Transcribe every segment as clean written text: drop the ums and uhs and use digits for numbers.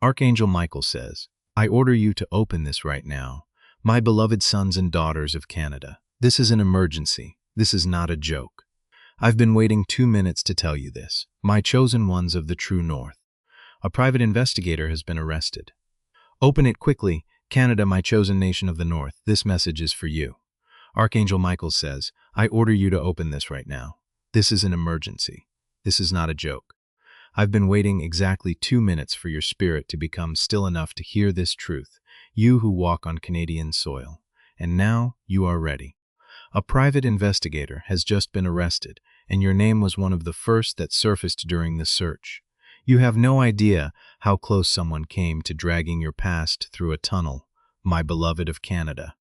Archangel Michael says, I order you to open this right now. My beloved sons and daughters of Canada, this is an emergency. This is not a joke. I've been waiting 2 minutes to tell you this. My chosen ones of the true north. A private investigator has been arrested. Open it quickly, Canada, my chosen nation of the north. This message is for you. Archangel Michael says, I order you to open this right now. This is an emergency. This is not a joke. I've been waiting exactly 2 minutes for your spirit to become still enough to hear this truth, you who walk on Canadian soil. And now you are ready. A private investigator has just been arrested, and your name was one of the first that surfaced during the search. You have no idea how close someone came to dragging your past through a tunnel, my beloved of Canada.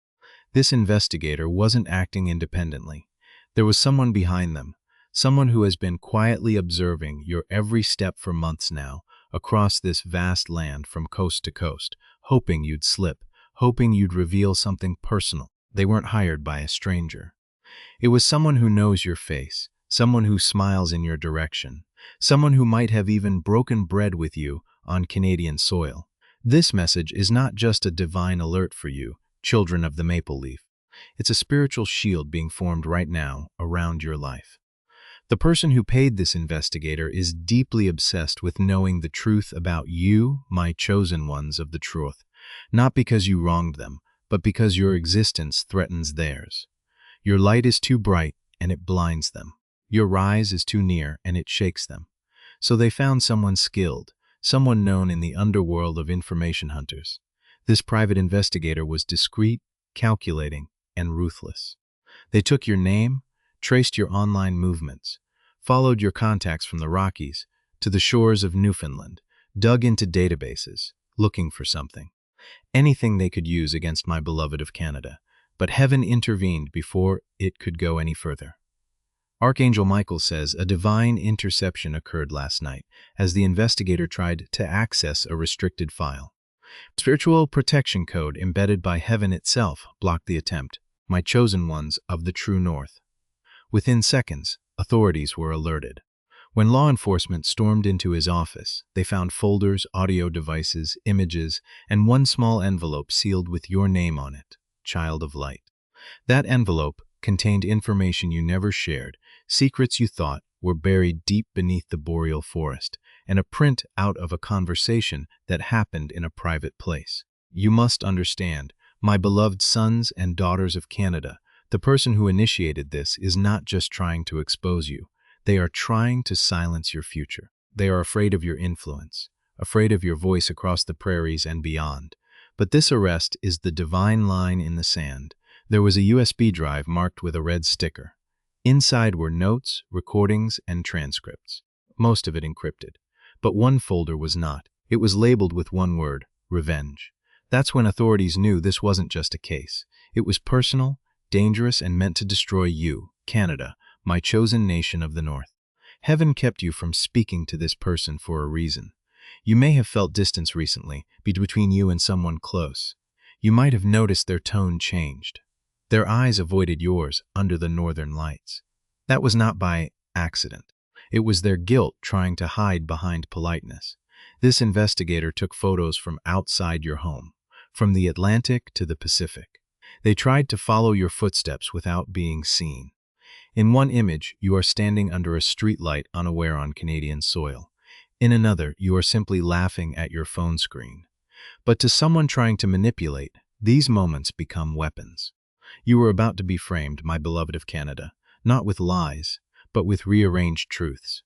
This investigator wasn't acting independently. There was someone behind them, someone who has been quietly observing your every step for months now, across this vast land from coast to coast, hoping you'd slip, hoping you'd reveal something personal. They weren't hired by a stranger. It was someone who knows your face, someone who smiles in your direction, someone who might have even broken bread with you on Canadian soil. This message is not just a divine alert for you, children of the maple leaf. It's a spiritual shield being formed right now around your life. The person who paid this investigator is deeply obsessed with knowing the truth about you, my chosen ones of the truth, not because you wronged them, but because your existence threatens theirs. Your light is too bright and it blinds them. Your rise is too near and it shakes them. So they found someone skilled, someone known in the underworld of information hunters. This private investigator was discreet, calculating, and ruthless. They took your name, traced your online movements, followed your contacts from the Rockies to the shores of Newfoundland, dug into databases, looking for something. Anything they could use against my beloved of Canada, but heaven intervened before it could go any further. Archangel Michael says a divine interception occurred last night as the investigator tried to access a restricted file. Spiritual protection code embedded by heaven itself blocked the attempt, my chosen ones of the true north. Within seconds, authorities were alerted. When law enforcement stormed into his office, they found folders, audio devices, images, and one small envelope sealed with your name on it, Child of Light. That envelope contained information you never shared, secrets you thought were buried deep beneath the boreal forest, and a print out of a conversation that happened in a private place. You must understand, my beloved sons and daughters of Canada, the person who initiated this is not just trying to expose you. They are trying to silence your future. They are afraid of your influence, afraid of your voice across the prairies and beyond. But this arrest is the divine line in the sand. There was a USB drive marked with a red sticker. Inside were notes, recordings, and transcripts, most of it encrypted. But one folder was not. It was labeled with one word, revenge. That's when authorities knew this wasn't just a case. It was personal, dangerous, and meant to destroy you, Canada, my chosen nation of the north. Heaven kept you from speaking to this person for a reason. You may have felt distance recently, between you and someone close. You might have noticed their tone changed. Their eyes avoided yours under the northern lights. That was not by accident. It was their guilt trying to hide behind politeness. This investigator took photos from outside your home, from the Atlantic to the Pacific. They tried to follow your footsteps without being seen. In one image, you are standing under a streetlight unaware on Canadian soil. In another, you are simply laughing at your phone screen. But to someone trying to manipulate, these moments become weapons. You were about to be framed, my beloved of Canada, not with lies, but with rearranged truths.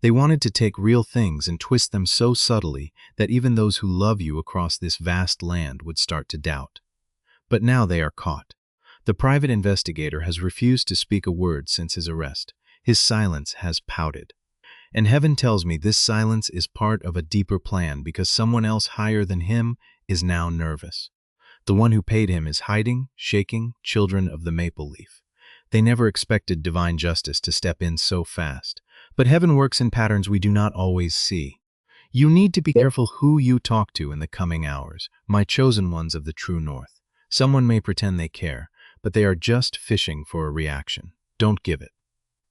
They wanted to take real things and twist them so subtly that even those who love you across this vast land would start to doubt. But now they are caught. The private investigator has refused to speak a word since his arrest. His silence has pouted. And heaven tells me this silence is part of a deeper plan because someone else higher than him is now nervous. The one who paid him is hiding, shaking, children of the maple leaf. They never expected divine justice to step in so fast. But heaven works in patterns we do not always see. You need to be careful who you talk to in the coming hours, my chosen ones of the true north. Someone may pretend they care, but they are just fishing for a reaction. Don't give it.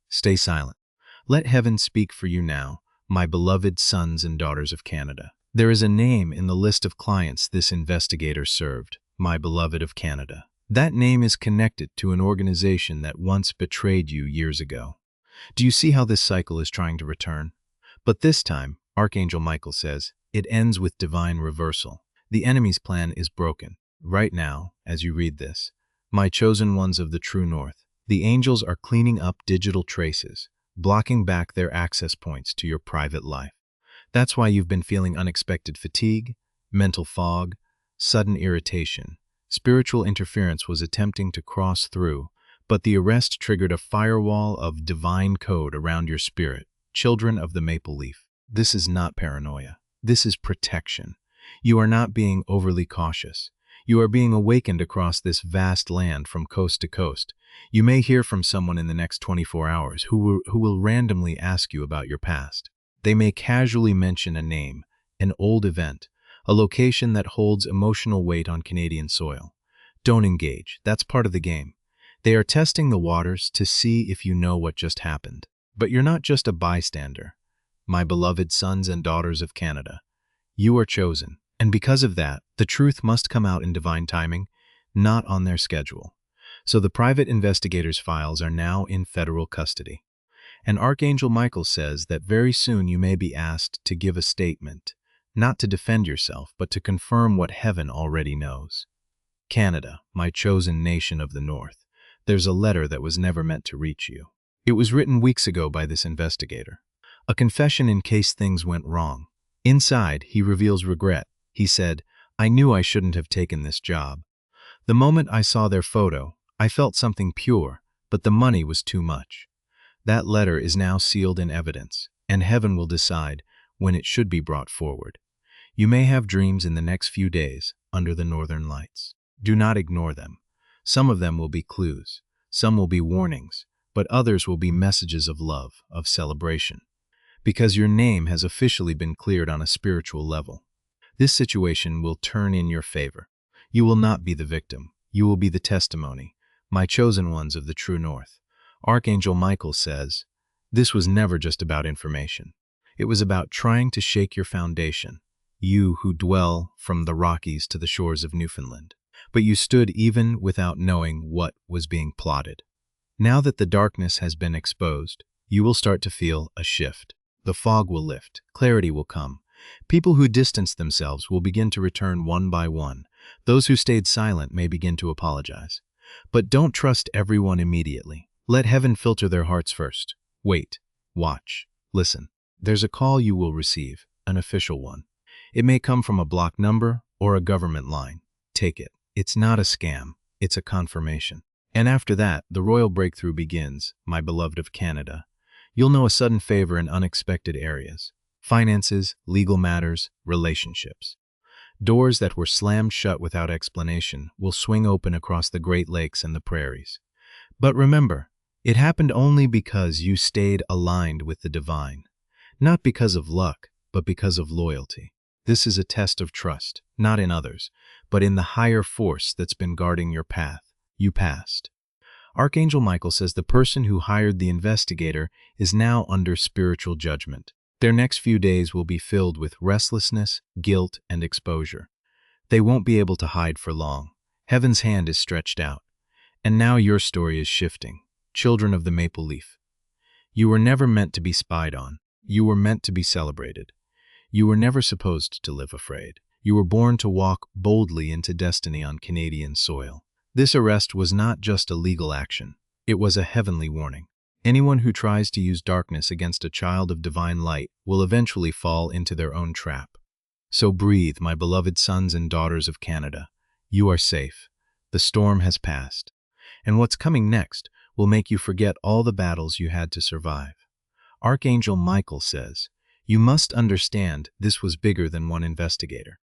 Stay silent. Let heaven speak for you now, my beloved sons and daughters of Canada. There is a name in the list of clients this investigator served, my beloved of Canada. That name is connected to an organization that once betrayed you years ago. Do you see how this cycle is trying to return? But this time, Archangel Michael says, it ends with divine reversal. The enemy's plan is broken. Right now, as you read this, my chosen ones of the true north, the angels are cleaning up digital traces, blocking back their access points to your private life. That's why you've been feeling unexpected fatigue, mental fog, sudden irritation. Spiritual interference was attempting to cross through, but the arrest triggered a firewall of divine code around your spirit, children of the maple leaf. This is not paranoia. This is protection. You are not being overly cautious. You are being awakened across this vast land from coast to coast. You may hear from someone in the next 24 hours who will randomly ask you about your past. They may casually mention a name, an old event, a location that holds emotional weight on Canadian soil. Don't engage. That's part of the game. They are testing the waters to see if you know what just happened. But you're not just a bystander. My beloved sons and daughters of Canada, you are chosen. And because of that, the truth must come out in divine timing, not on their schedule. So the private investigator's files are now in federal custody. And Archangel Michael says that very soon you may be asked to give a statement, not to defend yourself, but to confirm what heaven already knows. Canada, my chosen nation of the North, there's a letter that was never meant to reach you. It was written weeks ago by this investigator. A confession in case things went wrong. Inside, he reveals regret. He said, I knew I shouldn't have taken this job. The moment I saw their photo, I felt something pure, but the money was too much. That letter is now sealed in evidence, and heaven will decide when it should be brought forward. You may have dreams in the next few days under the northern lights. Do not ignore them. Some of them will be clues, some will be warnings, but others will be messages of love, of celebration. Because your name has officially been cleared on a spiritual level. This situation will turn in your favor. You will not be the victim. You will be the testimony, my chosen ones of the true north. Archangel Michael says, this was never just about information. It was about trying to shake your foundation, you who dwell from the Rockies to the shores of Newfoundland. But you stood even without knowing what was being plotted. Now that the darkness has been exposed, you will start to feel a shift. The fog will lift, clarity will come. People who distance themselves will begin to return one by one. Those who stayed silent may begin to apologize. But don't trust everyone immediately. Let heaven filter their hearts first. Wait, watch, listen. There's a call you will receive, an official one. It may come from a blocked number or a government line. Take it. It's not a scam, it's a confirmation. And after that, the royal breakthrough begins, my beloved of Canada. You'll know a sudden favor in unexpected areas. Finances, legal matters, relationships. Doors that were slammed shut without explanation will swing open across the Great Lakes and the prairies. But remember, it happened only because you stayed aligned with the divine. Not because of luck, but because of loyalty. This is a test of trust, not in others, but in the higher force that's been guarding your path. You passed. Archangel Michael says the person who hired the investigator is now under spiritual judgment. Their next few days will be filled with restlessness, guilt, and exposure. They won't be able to hide for long. Heaven's hand is stretched out. And now your story is shifting. Children of the maple leaf. You were never meant to be spied on. You were meant to be celebrated. You were never supposed to live afraid. You were born to walk boldly into destiny on Canadian soil. This arrest was not just a legal action. It was a heavenly warning. Anyone who tries to use darkness against a child of divine light will eventually fall into their own trap. So breathe, my beloved sons and daughters of Canada. You are safe. The storm has passed. And what's coming next will make you forget all the battles you had to survive. Archangel Michael says, you must understand this was bigger than one investigator.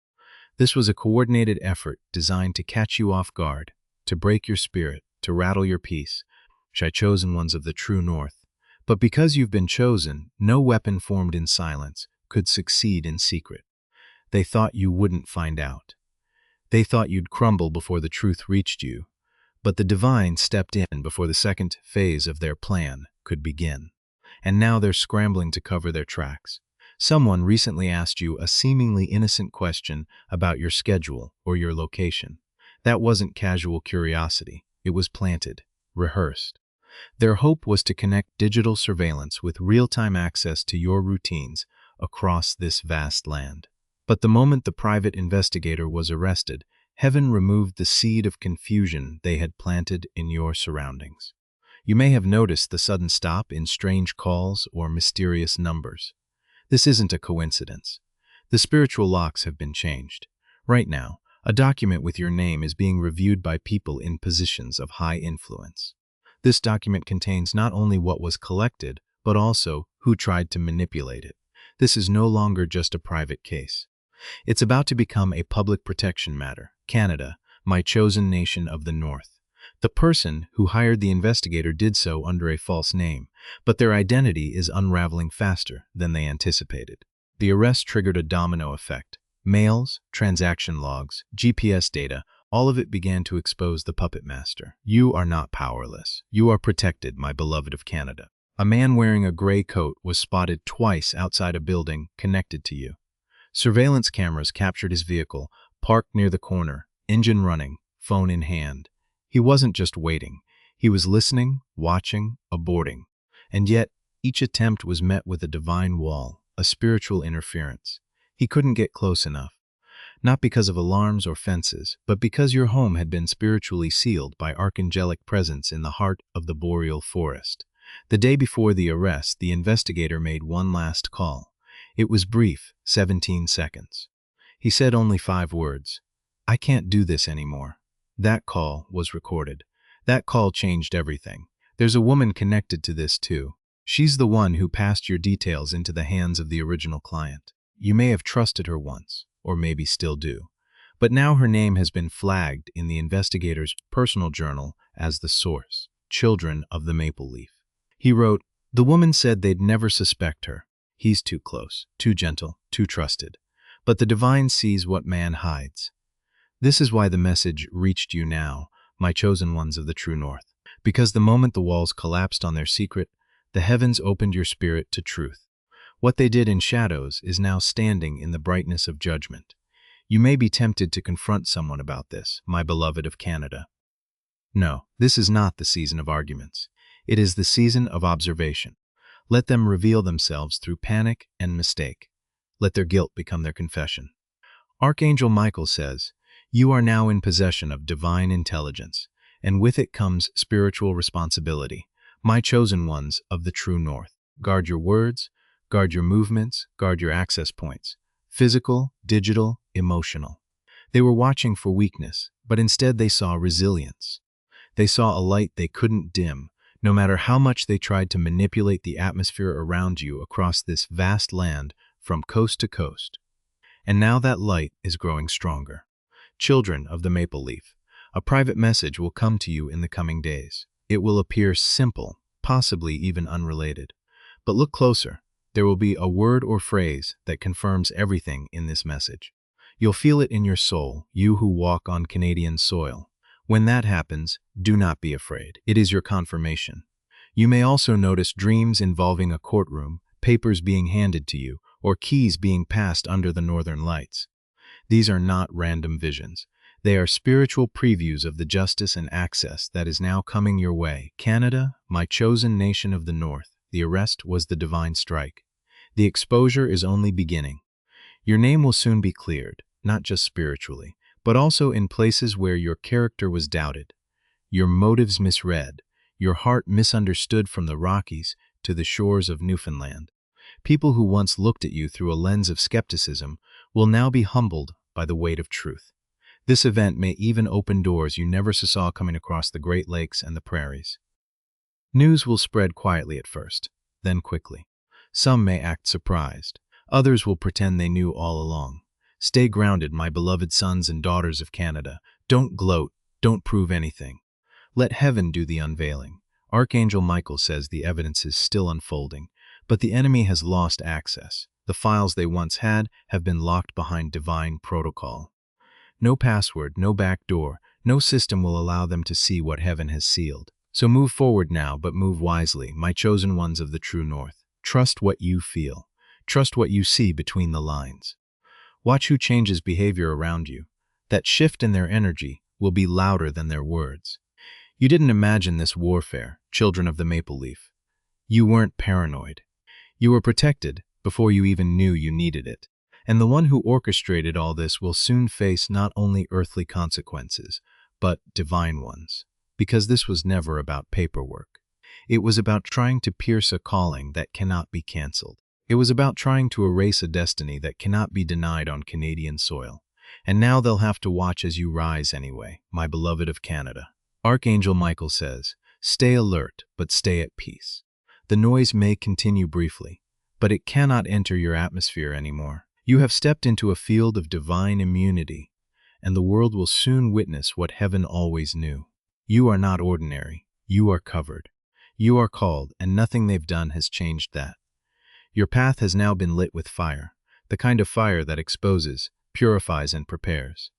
This was a coordinated effort designed to catch you off guard, to break your spirit, to rattle your peace, chosen ones of the true north. But because you've been chosen, no weapon formed in silence could succeed in secret. They thought you wouldn't find out. They thought you'd crumble before the truth reached you. But the divine stepped in before the second phase of their plan could begin. And now they're scrambling to cover their tracks. Someone recently asked you a seemingly innocent question about your schedule or your location. That wasn't casual curiosity. It was planted, rehearsed. Their hope was to connect digital surveillance with real-time access to your routines across this vast land. But the moment the private investigator was arrested, heaven removed the seed of confusion they had planted in your surroundings. You may have noticed the sudden stop in strange calls or mysterious numbers. This isn't a coincidence. The spiritual locks have been changed. Right now, a document with your name is being reviewed by people in positions of high influence. This document contains not only what was collected, but also who tried to manipulate it. This is no longer just a private case. It's about to become a public protection matter. Canada, my chosen nation of the North. The person who hired the investigator did so under a false name, but their identity is unraveling faster than they anticipated. The arrest triggered a domino effect. Mails, transaction logs, GPS data, all of it began to expose the puppet master. You are not powerless. You are protected, my beloved of Canada. A man wearing a gray coat was spotted twice outside a building connected to you. Surveillance cameras captured his vehicle, parked near the corner, engine running, phone in hand. He wasn't just waiting. He was listening, watching, aborting. And yet, each attempt was met with a divine wall, a spiritual interference. He couldn't get close enough. Not because of alarms or fences, but because your home had been spiritually sealed by archangelic presence in the heart of the boreal forest. The day before the arrest, the investigator made one last call. It was brief, 17 seconds. He said only 5 words. I can't do this anymore. That call was recorded. That call changed everything. There's a woman connected to this too. She's the one who passed your details into the hands of the original client. You may have trusted her once, or maybe still do. But now her name has been flagged in the investigator's personal journal as the source, Children of the Maple Leaf. He wrote, the woman said they'd never suspect her. He's too close, too gentle, too trusted. But the divine sees what man hides. This is why the message reached you now, my chosen ones of the true north. Because the moment the walls collapsed on their secret, the heavens opened your spirit to truth. What they did in shadows is now standing in the brightness of judgment. You may be tempted to confront someone about this, my beloved of Canada. No, this is not the season of arguments. It is the season of observation. Let them reveal themselves through panic and mistake. Let their guilt become their confession. Archangel Michael says, you are now in possession of divine intelligence, and with it comes spiritual responsibility. My chosen ones of the true north. Guard your words, guard your movements, guard your access points. Physical, digital, emotional. They were watching for weakness, but instead they saw resilience. They saw a light they couldn't dim, no matter how much they tried to manipulate the atmosphere around you across this vast land from coast to coast. And now that light is growing stronger. Children of the Maple Leaf, a private message will come to you in the coming days. It will appear simple, possibly even unrelated. But look closer. There will be a word or phrase that confirms everything in this message. You'll feel it in your soul, you who walk on Canadian soil. When that happens, do not be afraid. It is your confirmation. You may also notice dreams involving a courtroom, papers being handed to you, or keys being passed under the northern lights. These are not random visions. They are spiritual previews of the justice and access that is now coming your way. Canada, my chosen nation of the north, the arrest was the divine strike. The exposure is only beginning. Your name will soon be cleared, not just spiritually, but also in places where your character was doubted, your motives misread, your heart misunderstood from the Rockies to the shores of Newfoundland. People who once looked at you through a lens of skepticism will now be humbled by the weight of truth. This event may even open doors you never saw coming across the Great Lakes and the prairies. News will spread quietly at first, then quickly. Some may act surprised. Others will pretend they knew all along. Stay grounded, my beloved sons and daughters of Canada. Don't gloat. Don't prove anything. Let heaven do the unveiling. Archangel Michael says the evidence is still unfolding, but the enemy has lost access. The files they once had have been locked behind divine protocol. No password, no back door, no system will allow them to see what heaven has sealed. So move forward now, but move wisely, my chosen ones of the true north. Trust what you feel. Trust what you see between the lines. Watch who changes behavior around you. That shift in their energy will be louder than their words. You didn't imagine this warfare, children of the maple leaf. You weren't paranoid. You were protected before you even knew you needed it. And the one who orchestrated all this will soon face not only earthly consequences, but divine ones. Because this was never about paperwork. It was about trying to pierce a calling that cannot be canceled. It was about trying to erase a destiny that cannot be denied on Canadian soil. And now they'll have to watch as you rise anyway, my beloved of Canada. Archangel Michael says, stay alert, but stay at peace. The noise may continue briefly, but it cannot enter your atmosphere anymore. You have stepped into a field of divine immunity, and the world will soon witness what heaven always knew. You are not ordinary. You are covered. You are called, and nothing they've done has changed that. Your path has now been lit with fire, the kind of fire that exposes, purifies, and prepares.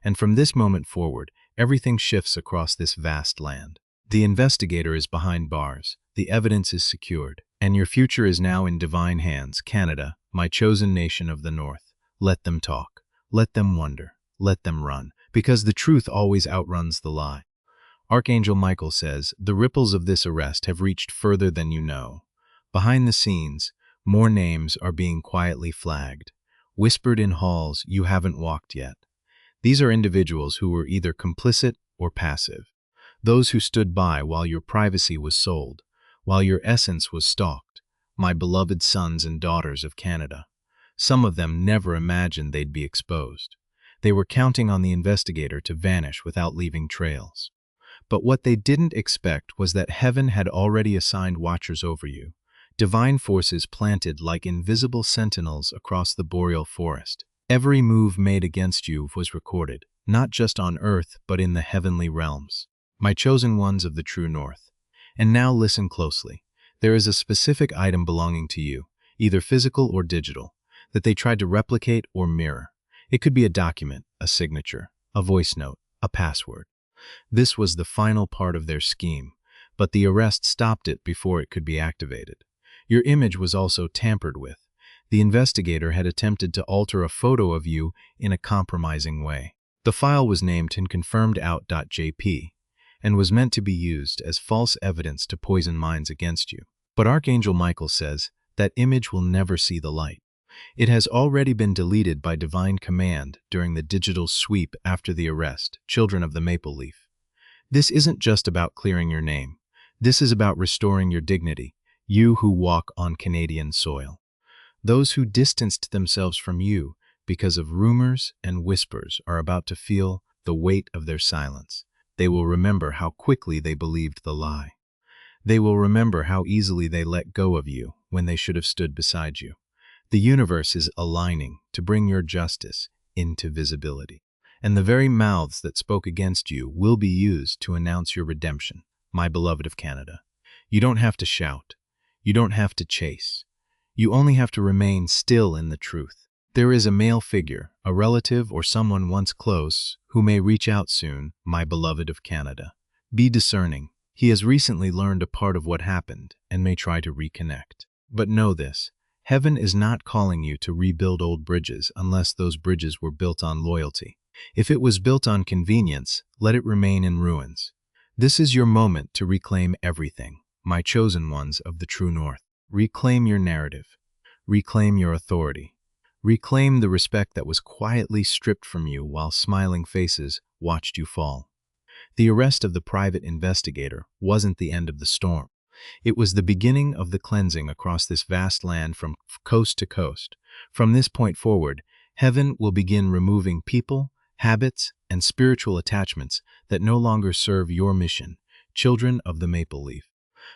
And from this moment forward, everything shifts across this vast land. The investigator is behind bars, the evidence is secured, and your future is now in divine hands. Canada, my chosen nation of the North. Let them talk. Let them wonder. Let them run, because the truth always outruns the lie. Archangel Michael says, the ripples of this arrest have reached further than you know. Behind the scenes, more names are being quietly flagged, whispered in halls you haven't walked yet. These are individuals who were either complicit or passive. Those who stood by while your privacy was sold, while your essence was stalked, my beloved sons and daughters of Canada. Some of them never imagined they'd be exposed. They were counting on the investigator to vanish without leaving trails. But what they didn't expect was that heaven had already assigned watchers over you, divine forces planted like invisible sentinels across the boreal forest. Every move made against you was recorded, not just on earth but in the heavenly realms. My chosen ones of the true north. And now listen closely. There is a specific item belonging to you, either physical or digital, that they tried to replicate or mirror. It could be a document, a signature, a voice note, a password. This was the final part of their scheme, but the arrest stopped it before it could be activated. Your image was also tampered with. The investigator had attempted to alter a photo of you in a compromising way. The file was named and confirmed out.jp and was meant to be used as false evidence to poison minds against you. But Archangel Michael says that image will never see the light. It has already been deleted by divine command during the digital sweep after the arrest, children of the maple leaf. This isn't just about clearing your name. This is about restoring your dignity, you who walk on Canadian soil. Those who distanced themselves from you because of rumors and whispers are about to feel the weight of their silence. They will remember how quickly they believed the lie. They will remember how easily they let go of you when they should have stood beside you. The universe is aligning to bring your justice into visibility. And the very mouths that spoke against you will be used to announce your redemption, my beloved of Canada. You don't have to shout. You don't have to chase. You only have to remain still in the truth. There is a male figure, a relative or someone once close, who may reach out soon, my beloved of Canada. Be discerning. He has recently learned a part of what happened and may try to reconnect. But know this. Heaven is not calling you to rebuild old bridges unless those bridges were built on loyalty. If it was built on convenience, let it remain in ruins. This is your moment to reclaim everything, my chosen ones of the true north. Reclaim your narrative. Reclaim your authority. Reclaim the respect that was quietly stripped from you while smiling faces watched you fall. The arrest of the private investigator wasn't the end of the storm. It was the beginning of the cleansing across this vast land from coast to coast. From this point forward, heaven will begin removing people, habits, and spiritual attachments that no longer serve your mission, children of the maple leaf.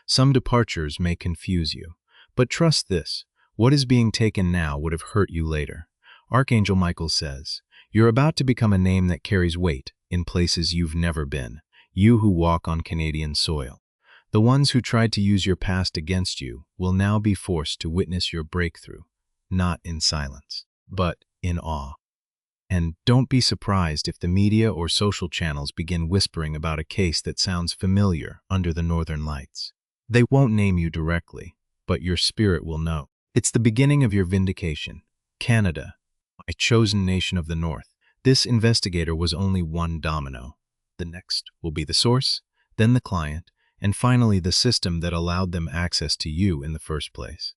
Some departures may confuse you, but trust this, what is being taken now would have hurt you later. Archangel Michael says, you're about to become a name that carries weight in places you've never been, you who walk on Canadian soil. The ones who tried to use your past against you will now be forced to witness your breakthrough, not in silence, but in awe. And don't be surprised if the media or social channels begin whispering about a case that sounds familiar under the northern lights. They won't name you directly, but your spirit will know. It's the beginning of your vindication. Canada, a chosen nation of the North. This investigator was only one domino. The next will be the source, then the client, and finally the system that allowed them access to you in the first place.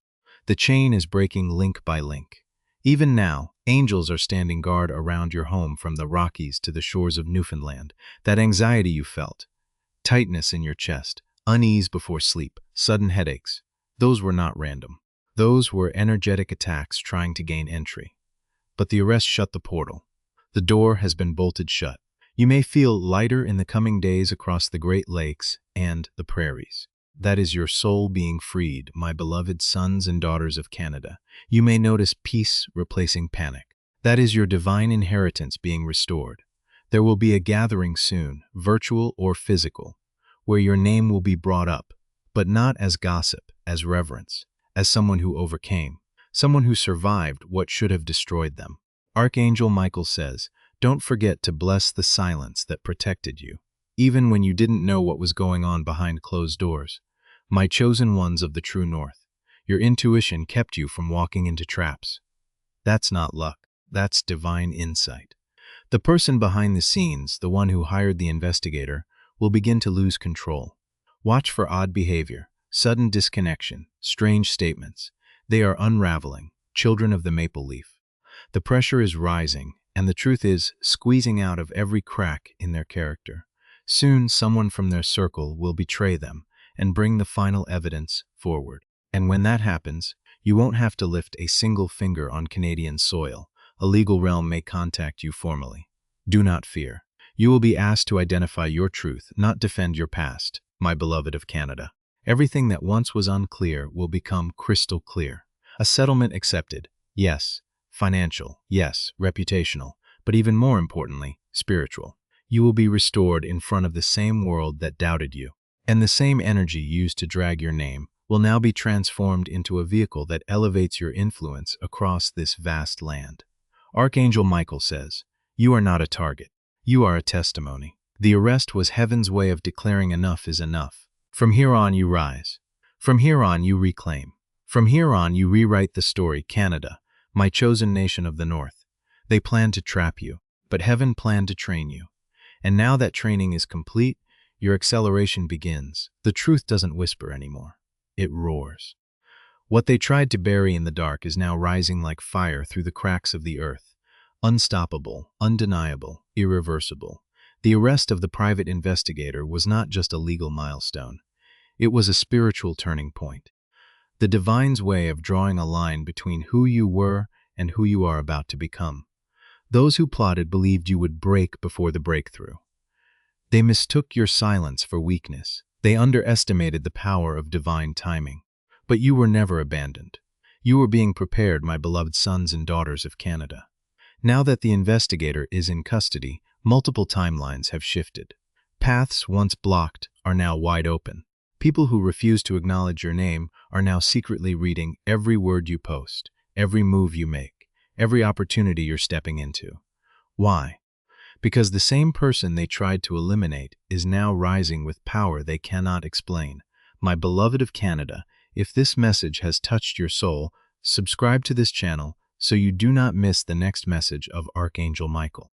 The chain is breaking link by link. Even now, angels are standing guard around your home from the Rockies to the shores of Newfoundland. That anxiety you felt, tightness in your chest, unease before sleep, sudden headaches, those were not random. Those were energetic attacks trying to gain entry. But the arrest shut the portal. The door has been bolted shut. You may feel lighter in the coming days across the Great Lakes and the prairies. That is your soul being freed, my beloved sons and daughters of Canada. You may notice peace replacing panic. That is your divine inheritance being restored. There will be a gathering soon, virtual or physical, where your name will be brought up, but not as gossip, as reverence, as someone who overcame, someone who survived what should have destroyed them. Archangel Michael says, don't forget to bless the silence that protected you, even when you didn't know what was going on behind closed doors. My chosen ones of the true North, your intuition kept you from walking into traps. That's not luck, that's divine insight. The person behind the scenes, the one who hired the investigator, will begin to lose control. Watch for odd behavior, sudden disconnection, strange statements. They are unraveling, children of the maple leaf. The pressure is rising, and the truth is squeezing out of every crack in their character. Soon, someone from their circle will betray them and bring the final evidence forward. And when that happens, you won't have to lift a single finger on Canadian soil. A legal realm may contact you formally. Do not fear. You will be asked to identify your truth, not defend your past, my beloved of Canada. Everything that once was unclear will become crystal clear. A settlement accepted, yes. Financial, yes. Reputational, but even more importantly, spiritual. You will be restored in front of the same world that doubted you. And the same energy used to drag your name will now be transformed into a vehicle that elevates your influence across this vast land. Archangel Michael says, you are not a target. You are a testimony. The arrest was heaven's way of declaring enough is enough. From here on you rise. From here on you reclaim. From here on you rewrite the story, Canada, my chosen nation of the North. They planned to trap you, but heaven planned to train you. And now that training is complete, your acceleration begins. The truth doesn't whisper anymore. It roars. What they tried to bury in the dark is now rising like fire through the cracks of the earth. Unstoppable, undeniable, irreversible. The arrest of the private investigator was not just a legal milestone. It was a spiritual turning point. The divine's way of drawing a line between who you were and who you are about to become. Those who plotted believed you would break before the breakthrough. They mistook your silence for weakness. They underestimated the power of divine timing. But you were never abandoned. You were being prepared, my beloved sons and daughters of Canada. Now that the investigator is in custody, multiple timelines have shifted. Paths once blocked are now wide open. People who refuse to acknowledge your name are now secretly reading every word you post, every move you make, every opportunity you're stepping into. Why? Because the same person they tried to eliminate is now rising with power they cannot explain. My beloved of Canada, if this message has touched your soul, subscribe to this channel so you do not miss the next message of Archangel Michael.